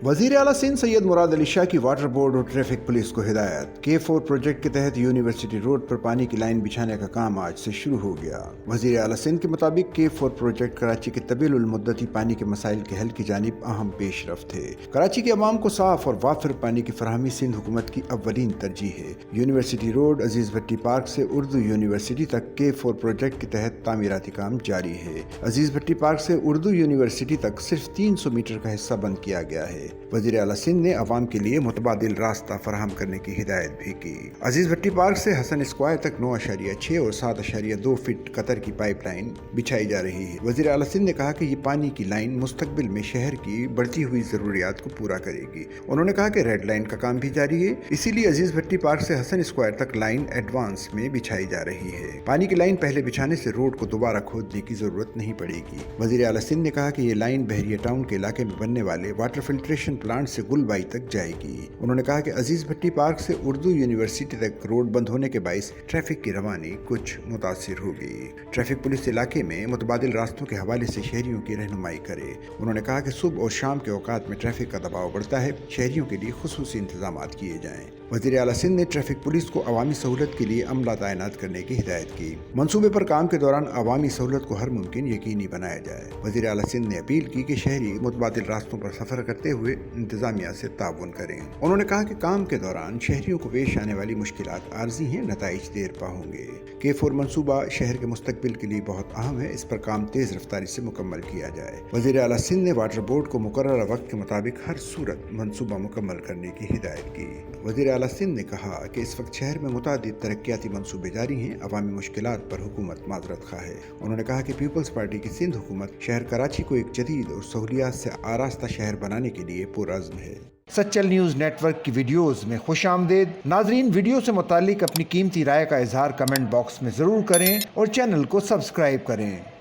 वजीर आला सिंध सैयद मुराद अली शाह की वाटर बोर्ड और ट्रैफिक पुलिस को हिदायत। K4 प्रोजेक्ट के तहत यूनिवर्सिटी रोड पर पानी की लाइन बिछाने का काम आज से शुरू हो गया। वजीर आला सिंध के मुताबिक K4 प्रोजेक्ट कराची के तवील मुद्दती पानी के मसाइल के हल की जानिब अहम पेशरफ्त है। कराची के अवाम को साफ और वाफिर पानी की फराहमी सिंध हुकूमत की अव्वलीन तरजीह है। यूनिवर्सिटी रोड अजीज भट्टी पार्क से उर्दू यूनिवर्सिटी तक K4 प्रोजेक्ट के तहत तामीराती काम जारी है। अजीज भट्टी पार्क से उर्दू यूनिवर्सिटी तक सिर्फ 300 मीटर का हिस्सा बंद किया गया है। वजीर आला सिंध ने अवाम के लिए मुतबादिल रास्ता फराहम करने की हिदायत भी की। अजीज भट्टी पार्क से हसन स्क्वायर तक 9.6 और 7.2 फीट कतर की पाइपलाइन बिछाई जा रही है। वजीर आला सिंध ने कहा कि ये पानी की लाइन मुस्तकबिल में शहर की बढ़ती हुई जरूरियात को पूरा करेगी। उन्होंने कहा कि रेड लाइन का काम भी जारी है, इसीलिए अजीज भट्टी पार्क से हसन स्क्वायर तक लाइन एडवांस में बिछाई जा रही है। पानी की लाइन पहले बिछाने से रोड को दोबारा खोदने की जरूरत नहीं पड़ेगी। वजीर आला सिंध ने कहा कि ये लाइन बहरिया टाउन के इलाके में बनने वाले वाटर फिल्ट्रेशन प्लांट से गुलबाई तक जाएगी। उन्होंने कहा कि अजीज भट्टी पार्क से उर्दू यूनिवर्सिटी तक रोड बंद होने के बाइस ट्रैफिक की रवानी कुछ मुतासिर होगी। ट्रैफिक पुलिस इलाके में मुतबादिल रास्तों के हवाले से शहरियों की रहनुमाई करे। उन्होंने कहा कि सुबह और शाम के औकात में ट्रैफिक का दबाव बढ़ता है, शहरियों के लिए खुसूसी इंतजाम किए जाएं। वज़ीर आला सिंध ने ट्रैफिक पुलिस को अवामी सहूलत के लिए अमला तैनात करने की हिदायत की। मंसूबे पर काम के दौरान अवामी सहूलत को हर मुमकिन यकीनी बनाया जाए। वज़ीर आला सिंध ने अपील की कि शहरी मुतबादिल रास्तों पर सफर करते हुए इंतजामिया से ताउन करें। उन्होंने कहा कि काम के दौरान शहरियों को पेश आने वाली मुश्किलात आर्जी हैं, नताइज देर पा होंगे। K4 मंसूबा शहर के मुस्तकबिल के लिए बहुत अहम है, इस पर काम तेज रफ्तारी से मुकम्मल किया जाए। वज़ीर आला सिंध ने वाटर बोर्ड को मुकर्रर वक्त के मुताबिक हर सूरत मंसूबा मुकम्मल करने की हिदायत की। वज़ीर आला सिंध ने कहा कि इस वक्त शहर में मुतादिद तरक्याती मंसूबे जारी हैं, अवामी मुश्किलात पर हुकूमत माजरत खा है। उन्होंने कहा कि पीपल्स पार्टी की सिंध हुकूमत शहर कराची को एक जदीद और सहूलियात से आरास्ता शहर बनाने के लिए पुरअज़्म है। सच्चल न्यूज़ नेटवर्क की वीडियोस में खुश आमदेद। नाजरीन, वीडियो से मुतालिक अपनी कीमती राय का इजहार कमेंट बॉक्स में ज़रूर करें और चैनल को सब्सक्राइब करें।